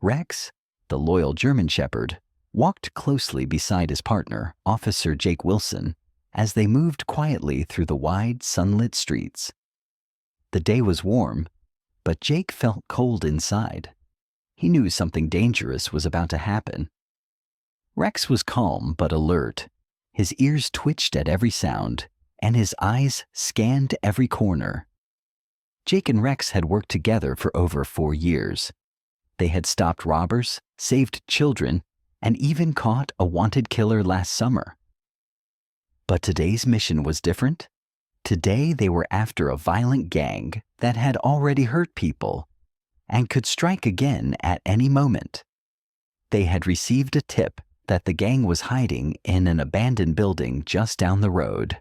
Rex, the loyal German Shepherd, walked closely beside his partner, Officer Jake Wilson, as they moved quietly through the wide, sunlit streets. The day was warm, but Jake felt cold inside. He knew something dangerous was about to happen. Rex was calm but alert. His ears twitched at every sound, and his eyes scanned every corner. Jake and Rex had worked together for over 4 years. They had stopped robbers, saved children, and even caught a wanted killer last summer. But today's mission was different. Today they were after a violent gang that had already hurt people and could strike again at any moment. They had received a tip that the gang was hiding in an abandoned building just down the road.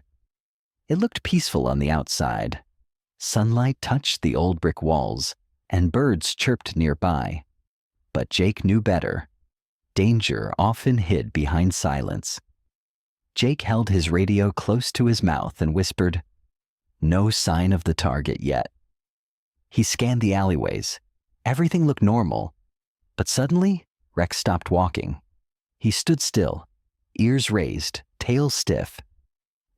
It looked peaceful on the outside. Sunlight touched the old brick walls, and birds chirped nearby. But Jake knew better. Danger often hid behind silence. Jake held his radio close to his mouth and whispered, "No sign of the target yet." He scanned the alleyways. Everything looked normal. But suddenly, Rex stopped walking. He stood still, ears raised, tail stiff.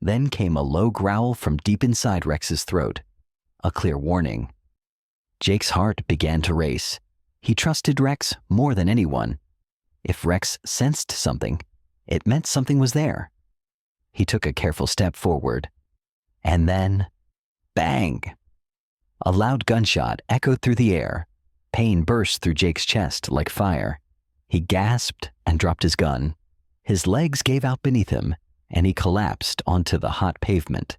Then came a low growl from deep inside Rex's throat, a clear warning. Jake's heart began to race. He trusted Rex more than anyone. If Rex sensed something, it meant something was there. He took a careful step forward. And then, bang! A loud gunshot echoed through the air. Pain burst through Jake's chest like fire. He gasped and dropped his gun. His legs gave out beneath him, and he collapsed onto the hot pavement.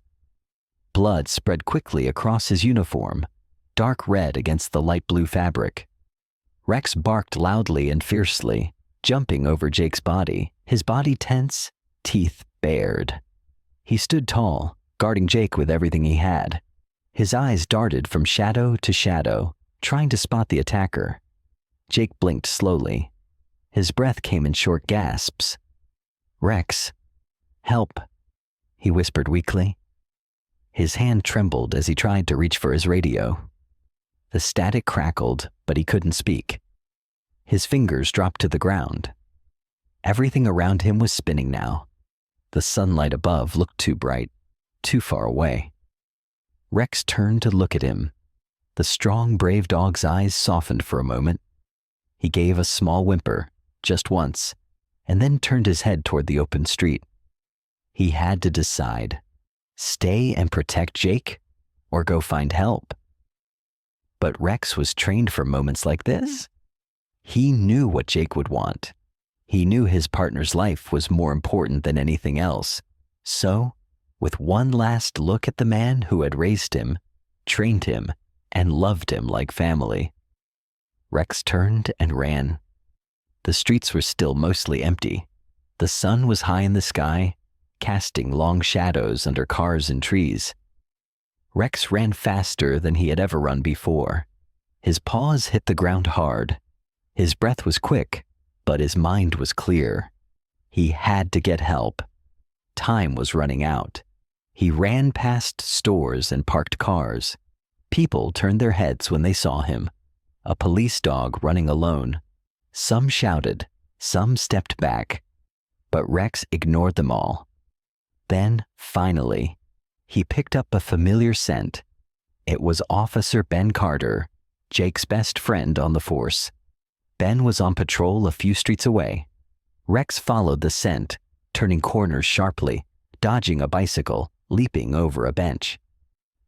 Blood spread quickly across his uniform, dark red against the light blue fabric. Rex barked loudly and fiercely, jumping over Jake's body, his body tense, teeth bared. He stood tall, guarding Jake with everything he had. His eyes darted from shadow to shadow, trying to spot the attacker. Jake blinked slowly. His breath came in short gasps. "Rex, help," he whispered weakly. His hand trembled as he tried to reach for his radio. The static crackled, but he couldn't speak. His fingers dropped to the ground. Everything around him was spinning now. The sunlight above looked too bright, too far away. Rex turned to look at him. The strong, brave dog's eyes softened for a moment. He gave a small whimper, just once, and then turned his head toward the open street. He had to decide, stay and protect Jake, or go find help. But Rex was trained for moments like this. He knew what Jake would want. He knew his partner's life was more important than anything else. So, with one last look at the man who had raised him, trained him, and loved him like family, Rex turned and ran. The streets were still mostly empty. The sun was high in the sky, casting long shadows under cars and trees. Rex ran faster than he had ever run before. His paws hit the ground hard. His breath was quick, but his mind was clear. He had to get help. Time was running out. He ran past stores and parked cars. People turned their heads when they saw him. A police dog running alone. Some shouted, some stepped back, but Rex ignored them all. Then, finally, he picked up a familiar scent. It was Officer Ben Carter, Jake's best friend on the force. Ben was on patrol a few streets away. Rex followed the scent, turning corners sharply, dodging a bicycle, leaping over a bench.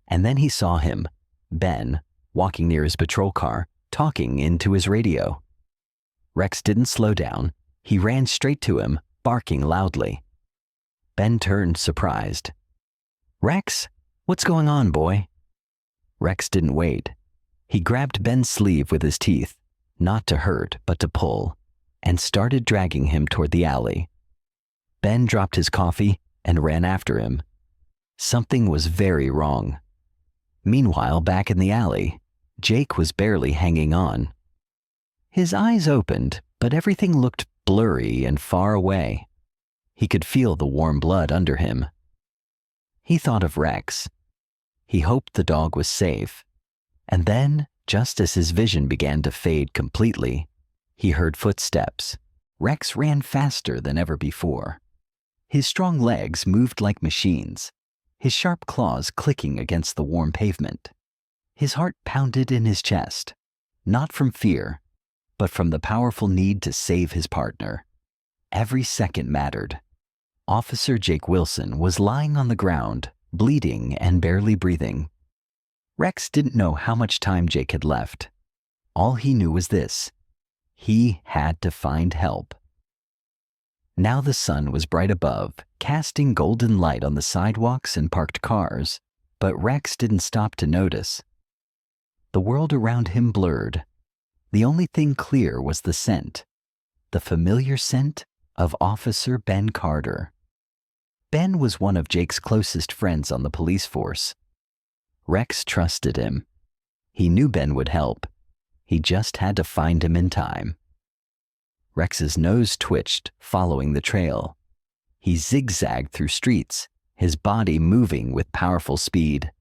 And then he saw him, Ben, walking near his patrol car, talking into his radio. Rex didn't slow down. He ran straight to him, barking loudly. Ben turned, surprised. "Rex, what's going on, boy?" Rex didn't wait. He grabbed Ben's sleeve with his teeth, not to hurt, but to pull, and started dragging him toward the alley. Ben dropped his coffee and ran after him. Something was very wrong. Meanwhile, back in the alley, Jake was barely hanging on. His eyes opened, but everything looked blurry and far away. He could feel the warm blood under him. He thought of Rex. He hoped the dog was safe. And then, just as his vision began to fade completely, He heard footsteps. Rex ran faster than ever before. His strong legs moved like machines, his sharp claws clicking against the warm pavement. His heart pounded in his chest, not from fear, but from the powerful need to save his partner. Every second mattered. Officer Jake Wilson was lying on the ground, bleeding and barely breathing. Rex didn't know how much time Jake had left. All he knew was this: he had to find help. Now the sun was bright above, casting golden light on the sidewalks and parked cars, but Rex didn't stop to notice. The world around him blurred. The only thing clear was the scent, the familiar scent of Officer Ben Carter. Ben was one of Jake's closest friends on the police force. Rex trusted him. He knew Ben would help. He just had to find him in time. Rex's nose twitched, following the trail. He zigzagged through streets, his body moving with powerful speed.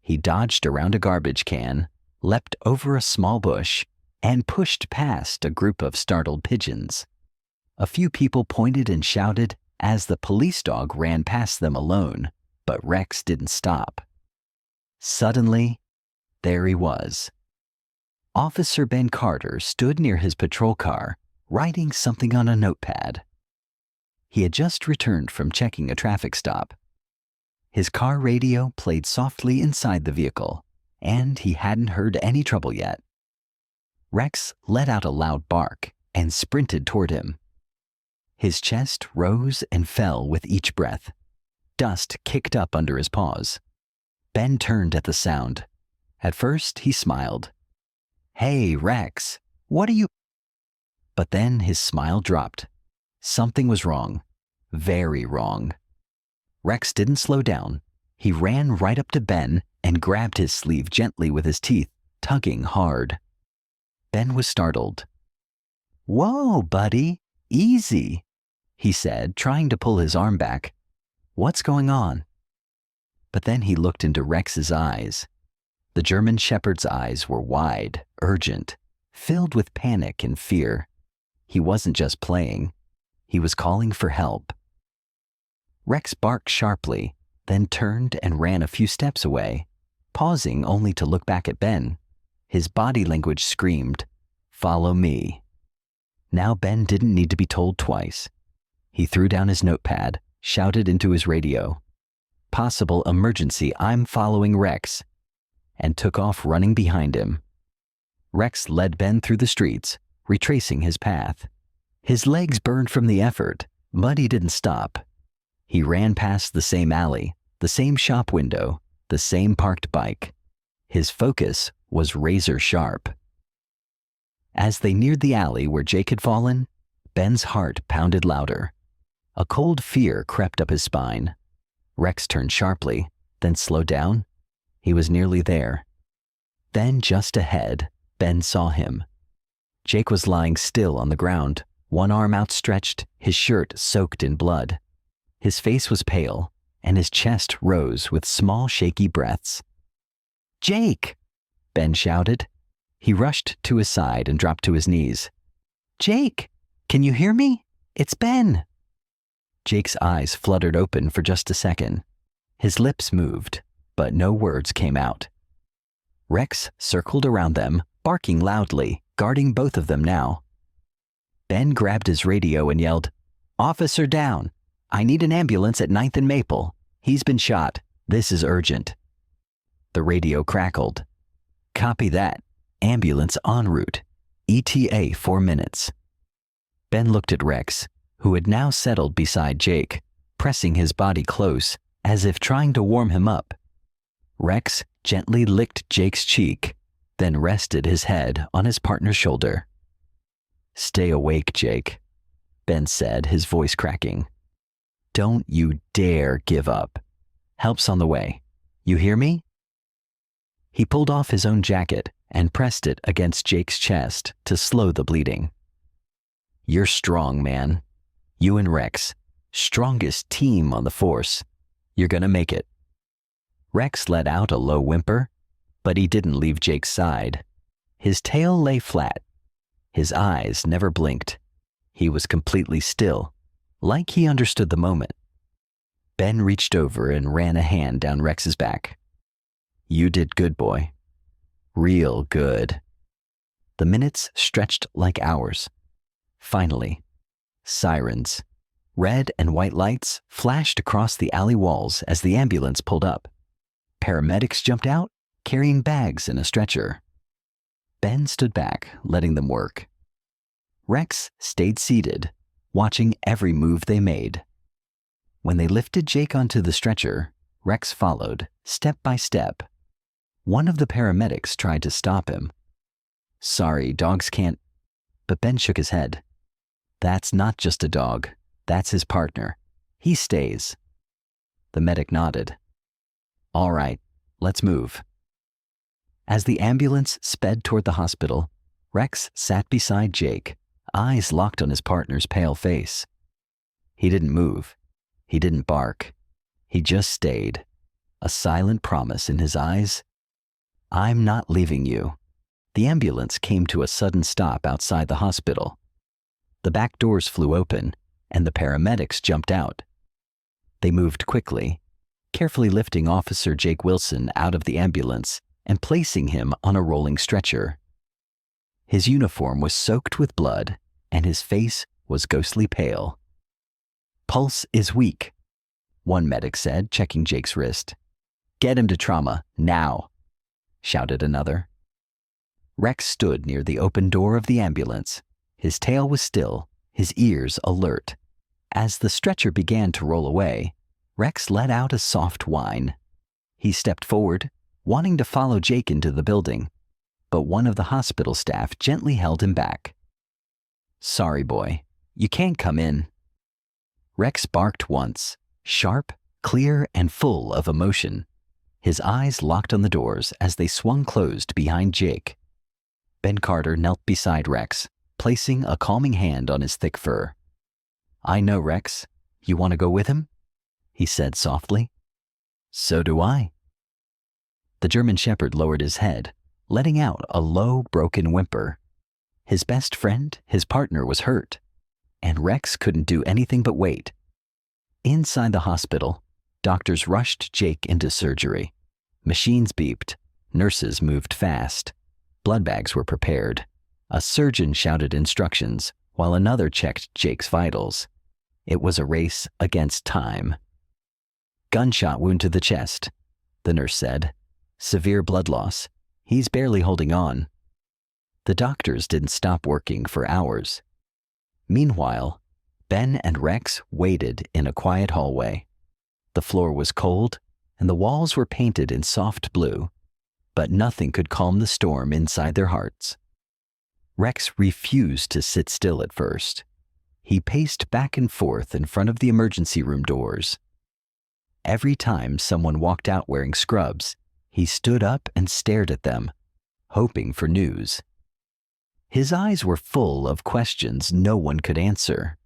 He dodged around a garbage can, leapt over a small bush, and pushed past a group of startled pigeons. A few people pointed and shouted as the police dog ran past them alone, but Rex didn't stop. Suddenly, there he was. Officer Ben Carter stood near his patrol car, writing something on a notepad. He had just returned from checking a traffic stop. His car radio played softly inside the vehicle, and he hadn't heard any trouble yet. Rex let out a loud bark and sprinted toward him. His chest rose and fell with each breath. Dust kicked up under his paws. Ben turned at the sound. At first, he smiled. "Hey, Rex, what are you—" But then his smile dropped. Something was wrong. Very wrong. Rex didn't slow down. He ran right up to Ben and grabbed his sleeve gently with his teeth, tugging hard. Ben was startled. "Whoa, buddy, easy," he said, trying to pull his arm back. "What's going on?" But then he looked into Rex's eyes. The German Shepherd's eyes were wide, urgent, filled with panic and fear. He wasn't just playing. He was calling for help. Rex barked sharply, then turned and ran a few steps away, pausing only to look back at Ben. His body language screamed, "Follow me." Now Ben didn't need to be told twice. He threw down his notepad, shouted into his radio, "Possible emergency, I'm following Rex," and took off running behind him. Rex led Ben through the streets, retracing his path. His legs burned from the effort, but he didn't stop. He ran past the same alley, the same shop window, the same parked bike. His focus was razor sharp. As they neared the alley where Jake had fallen, Ben's heart pounded louder. A cold fear crept up his spine. Rex turned sharply, then slowed down. He was nearly there. Then just ahead, Ben saw him. Jake was lying still on the ground, one arm outstretched, his shirt soaked in blood. His face was pale, and his chest rose with small shaky breaths. "Jake!" Ben shouted. He rushed to his side and dropped to his knees. "Jake, can you hear me? It's Ben." Jake's eyes fluttered open for just a second. His lips moved, but no words came out. Rex circled around them, barking loudly, guarding both of them now. Ben grabbed his radio and yelled, "Officer down! I need an ambulance at 9th and Maple. He's been shot. This is urgent." The radio crackled. "Copy that. Ambulance en route. ETA 4 minutes." Ben looked at Rex, who had now settled beside Jake, pressing his body close, as if trying to warm him up. Rex gently licked Jake's cheek, then rested his head on his partner's shoulder. "Stay awake, Jake," Ben said, his voice cracking. "Don't you dare give up. Help's on the way. You hear me?" He pulled off his own jacket and pressed it against Jake's chest to slow the bleeding. "You're strong, man. You and Rex, strongest team on the force. You're gonna make it." Rex let out a low whimper, but he didn't leave Jake's side. His tail lay flat. His eyes never blinked. He was completely still, like he understood the moment. Ben reached over and ran a hand down Rex's back. "You did good, boy. Real good." The minutes stretched like hours. Finally, sirens, red and white lights, flashed across the alley walls as the ambulance pulled up. Paramedics jumped out, carrying bags and a stretcher. Ben stood back, letting them work. Rex stayed seated, watching every move they made. When they lifted Jake onto the stretcher, Rex followed, step by step. One of the paramedics tried to stop him. "Sorry, dogs can't," but Ben shook his head. "That's not just a dog, that's his partner. He stays." The medic nodded. "All right, let's move." As the ambulance sped toward the hospital, Rex sat beside Jake, eyes locked on his partner's pale face. He didn't move. He didn't bark. He just stayed, a silent promise in his eyes. "I'm not leaving you." The ambulance came to a sudden stop outside the hospital. The back doors flew open, and the paramedics jumped out. They moved quickly, carefully lifting Officer Jake Wilson out of the ambulance and placing him on a rolling stretcher. His uniform was soaked with blood, and his face was ghostly pale. "Pulse is weak," one medic said, checking Jake's wrist. "Get him to trauma, now," shouted another. Rex stood near the open door of the ambulance. His tail was still, his ears alert. As the stretcher began to roll away, Rex let out a soft whine. He stepped forward, wanting to follow Jake into the building, but one of the hospital staff gently held him back. "Sorry, boy, you can't come in." Rex barked once, sharp, clear, and full of emotion. His eyes locked on the doors as they swung closed behind Jake. Ben Carter knelt beside Rex, placing a calming hand on his thick fur. "I know, Rex. You want to go with him?" he said softly. "So do I." The German Shepherd lowered his head, letting out a low, broken whimper. His best friend, his partner, was hurt, and Rex couldn't do anything but wait. Inside the hospital, doctors rushed Jake into surgery. Machines beeped, nurses moved fast, blood bags were prepared. A surgeon shouted instructions, while another checked Jake's vitals. It was a race against time. "Gunshot wound to the chest," the nurse said. "Severe blood loss. He's barely holding on." The doctors didn't stop working for hours. Meanwhile, Ben and Rex waited in a quiet hallway. The floor was cold, and the walls were painted in soft blue, but nothing could calm the storm inside their hearts. Rex refused to sit still at first. He paced back and forth in front of the emergency room doors. Every time someone walked out wearing scrubs, he stood up and stared at them, hoping for news. His eyes were full of questions no one could answer.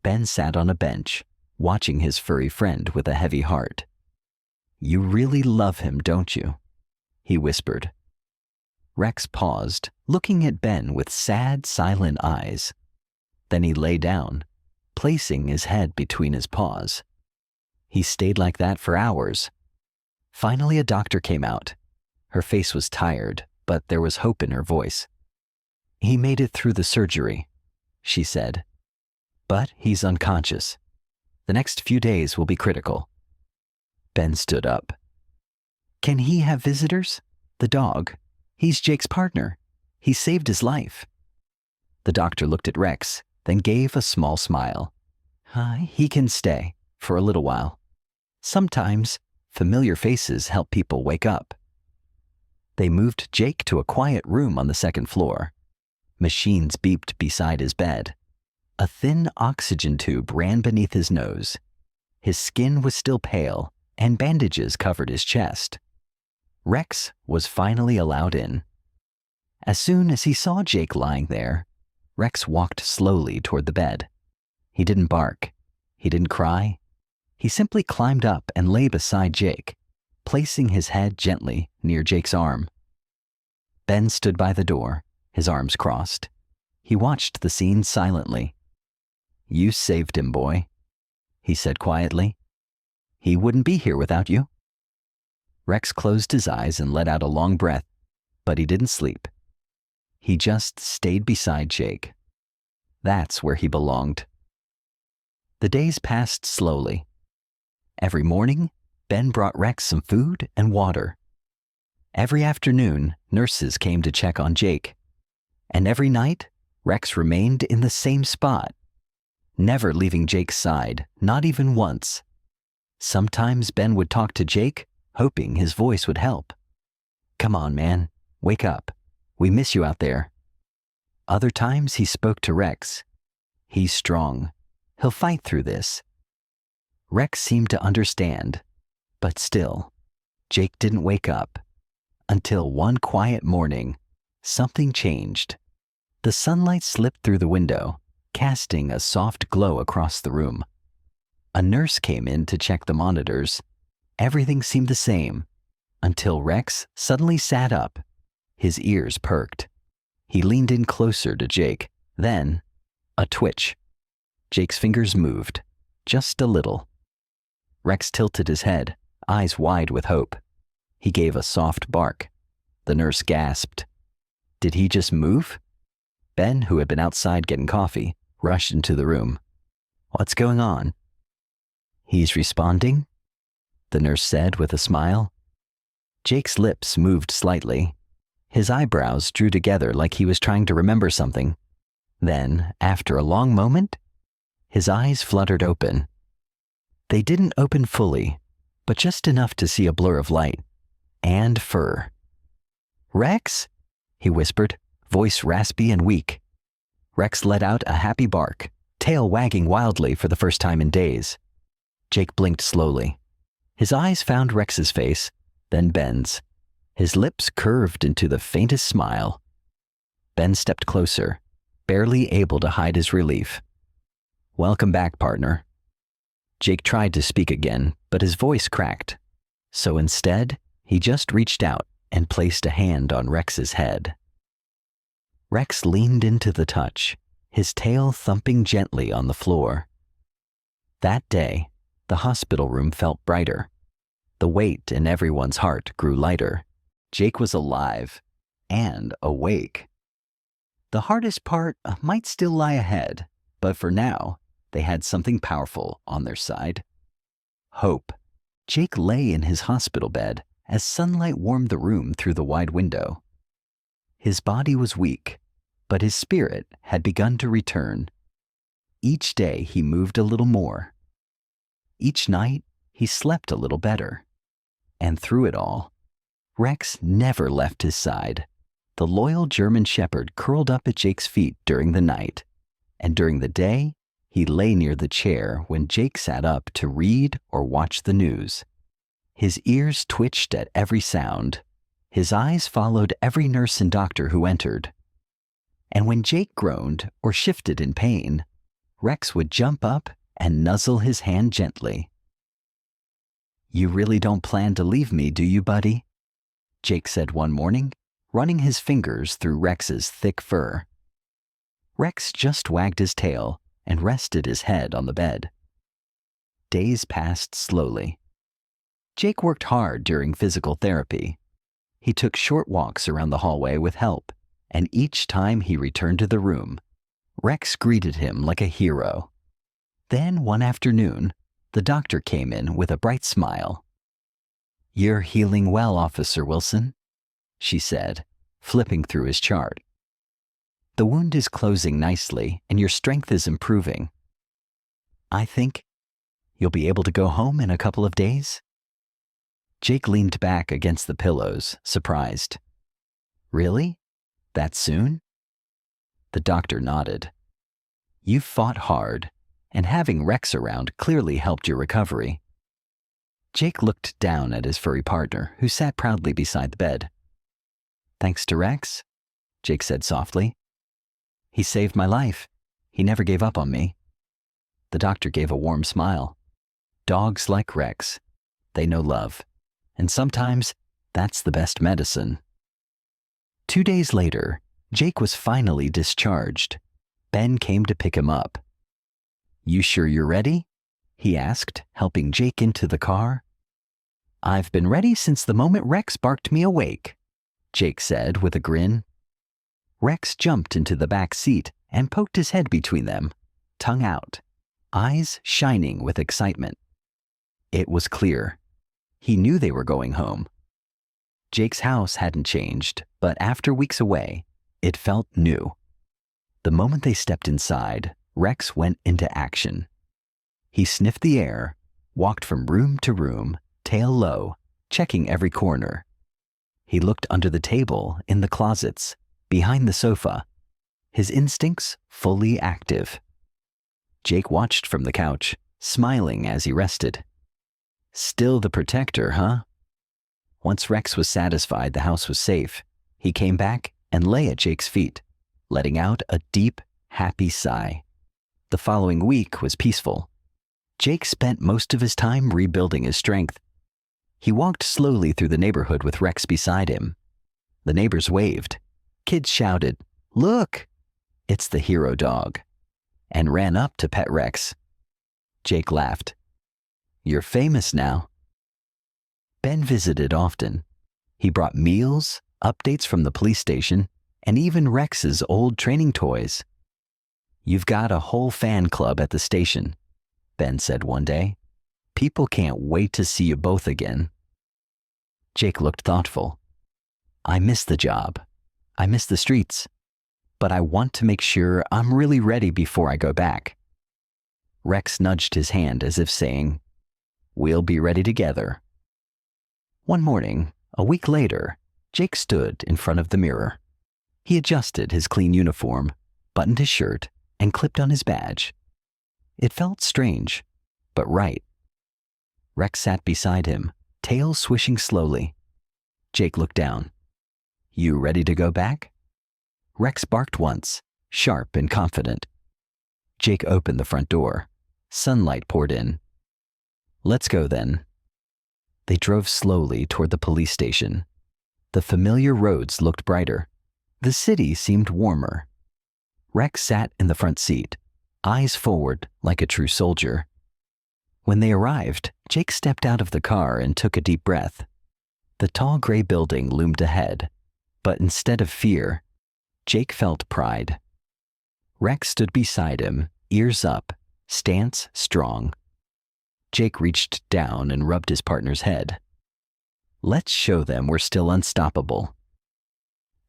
Ben sat on a bench, watching his furry friend with a heavy heart. "You really love him, don't you?" he whispered. Rex paused, looking at Ben with sad, silent eyes. Then he lay down, placing his head between his paws. He stayed like that for hours. Finally, a doctor came out. Her face was tired, but there was hope in her voice. "He made it through the surgery," she said. "But he's unconscious. The next few days will be critical." Ben stood up. "Can he have visitors? The dog. He's Jake's partner. He saved his life." The doctor looked at Rex, then gave a small smile. He can stay, for a little while. Sometimes, familiar faces help people wake up." They moved Jake to a quiet room on the second floor. Machines beeped beside his bed. A thin oxygen tube ran beneath his nose. His skin was still pale, and bandages covered his chest. Rex was finally allowed in. As soon as he saw Jake lying there, Rex walked slowly toward the bed. He didn't bark. He didn't cry. He simply climbed up and lay beside Jake, placing his head gently near Jake's arm. Ben stood by the door, his arms crossed. He watched the scene silently. "You saved him, boy," he said quietly. "He wouldn't be here without you." Rex closed his eyes and let out a long breath, but he didn't sleep. He just stayed beside Jake. That's where he belonged. The days passed slowly. Every morning, Ben brought Rex some food and water. Every afternoon, nurses came to check on Jake. And every night, Rex remained in the same spot, never leaving Jake's side, not even once. Sometimes Ben would talk to Jake, hoping his voice would help. "Come on, man, wake up. We miss you out there." Other times he spoke to Rex. "He's strong. He'll fight through this." Rex seemed to understand, but still, Jake didn't wake up. Until one quiet morning, something changed. The sunlight slipped through the window, casting a soft glow across the room. A nurse came in to check the monitors. Everything seemed the same, until Rex suddenly sat up. His ears perked. He leaned in closer to Jake. Then, a twitch. Jake's fingers moved, just a little. Rex tilted his head, eyes wide with hope. He gave a soft bark. The nurse gasped. Did he just move? Ben, who had been outside getting coffee, rushed into the room. "What's going on?" "He's responding," the nurse said with a smile. Jake's lips moved slightly. His eyebrows drew together like he was trying to remember something. Then, after a long moment, his eyes fluttered open. They didn't open fully, but just enough to see a blur of light and fur. "Rex?" he whispered, voice raspy and weak. Rex let out a happy bark, tail wagging wildly for the first time in days. Jake blinked slowly. His eyes found Rex's face, then Ben's. His lips curved into the faintest smile. Ben stepped closer, barely able to hide his relief. "Welcome back, partner." Jake tried to speak again, but his voice cracked. So instead, he just reached out and placed a hand on Rex's head. Rex leaned into the touch, his tail thumping gently on the floor. That day, the hospital room felt brighter. The weight in everyone's heart grew lighter. Jake was alive and awake. The hardest part might still lie ahead, but for now, they had something powerful on their side. Hope. Jake lay in his hospital bed as sunlight warmed the room through the wide window. His body was weak, but his spirit had begun to return. Each day he moved a little more. Each night he slept a little better. And through it all, Rex never left his side. The loyal German Shepherd curled up at Jake's feet during the night, and during the day, he lay near the chair when Jake sat up to read or watch the news. His ears twitched at every sound. His eyes followed every nurse and doctor who entered. And when Jake groaned or shifted in pain, Rex would jump up and nuzzle his hand gently. "You really don't plan to leave me, do you, buddy?" Jake said one morning, running his fingers through Rex's thick fur. Rex just wagged his tail and rested his head on the bed. Days passed slowly. Jake worked hard during physical therapy. He took short walks around the hallway with help, and each time he returned to the room, Rex greeted him like a hero. Then one afternoon, the doctor came in with a bright smile. "You're healing well, Officer Wilson," she said, flipping through his chart. "The wound is closing nicely and your strength is improving. I think you'll be able to go home in a couple of days?" Jake leaned back against the pillows, surprised. "Really? That soon?" The doctor nodded. "You've fought hard, and having Rex around clearly helped your recovery." Jake looked down at his furry partner, who sat proudly beside the bed. "Thanks to Rex," Jake said softly. "He saved my life. He never gave up on me." The doctor gave a warm smile. "Dogs like Rex. They know love. And sometimes that's the best medicine." 2 days later, Jake was finally discharged. Ben came to pick him up. "You sure you're ready?" he asked, helping Jake into the car. "I've been ready since the moment Rex barked me awake," Jake said with a grin. Rex jumped into the back seat and poked his head between them, tongue out, eyes shining with excitement. It was clear. He knew they were going home. Jake's house hadn't changed, but after weeks away, it felt new. The moment they stepped inside, Rex went into action. He sniffed the air, walked from room to room, tail low, checking every corner. He looked under the table, in the closets, behind the sofa, his instincts fully active. Jake watched from the couch, smiling as he rested. Still the protector, huh? Once Rex was satisfied the house was safe, he came back and lay at Jake's feet, letting out a deep, happy sigh. The following week was peaceful. Jake spent most of his time rebuilding his strength. He walked slowly through the neighborhood with Rex beside him. The neighbors waved. Kids shouted, "Look, it's the hero dog," and ran up to pet Rex. Jake laughed. "You're famous now." Ben visited often. He brought meals, updates from the police station, and even Rex's old training toys. "You've got a whole fan club at the station," Ben said one day. "People can't wait to see you both again." Jake looked thoughtful. "I miss the job. I miss the streets. But I want to make sure I'm really ready before I go back." Rex nudged his hand as if saying, "We'll be ready together." One morning, a week later, Jake stood in front of the mirror. He adjusted his clean uniform, buttoned his shirt, and clipped on his badge. It felt strange, but right. Rex sat beside him, tail swishing slowly. Jake looked down. "You ready to go back?" Rex barked once, sharp and confident. Jake opened the front door. Sunlight poured in. "Let's go then." They drove slowly toward the police station. The familiar roads looked brighter. The city seemed warmer. Rex sat in the front seat, eyes forward like a true soldier. When they arrived, Jake stepped out of the car and took a deep breath. The tall gray building loomed ahead, but instead of fear, Jake felt pride. Rex stood beside him, ears up, stance strong. Jake reached down and rubbed his partner's head. "Let's show them we're still unstoppable."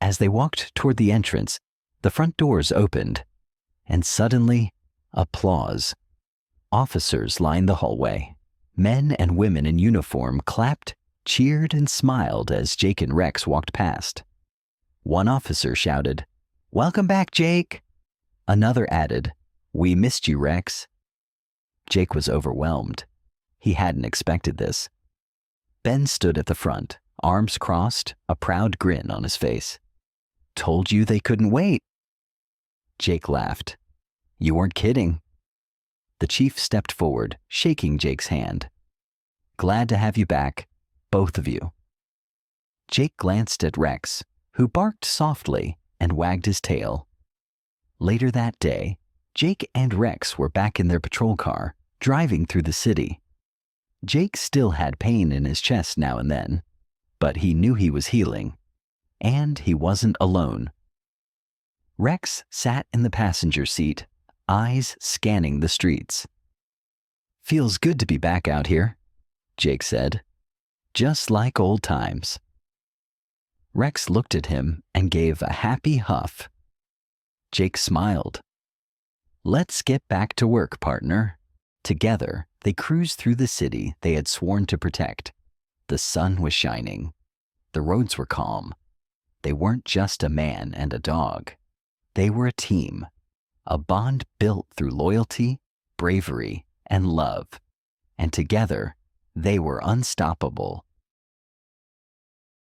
As they walked toward the entrance, the front doors opened, and suddenly, applause. Officers lined the hallway. Men and women in uniform clapped, cheered, and smiled as Jake and Rex walked past. One officer shouted, "Welcome back, Jake." Another added, "We missed you, Rex." Jake was overwhelmed. He hadn't expected this. Ben stood at the front, arms crossed, a proud grin on his face. "Told you they couldn't wait." Jake laughed. "You weren't kidding." The chief stepped forward, shaking Jake's hand. "Glad to have you back, both of you." Jake glanced at Rex, who barked softly and wagged his tail. Later that day, Jake and Rex were back in their patrol car, driving through the city. Jake still had pain in his chest now and then, but he knew he was healing, and he wasn't alone. Rex sat in the passenger seat, eyes scanning the streets. "Feels good to be back out here," Jake said. "Just like old times." Rex looked at him and gave a happy huff. Jake smiled. "Let's get back to work, partner." Together, they cruised through the city they had sworn to protect. The sun was shining. The roads were calm. They weren't just a man and a dog. They were a team, a bond built through loyalty, bravery, and love. And together, they were unstoppable.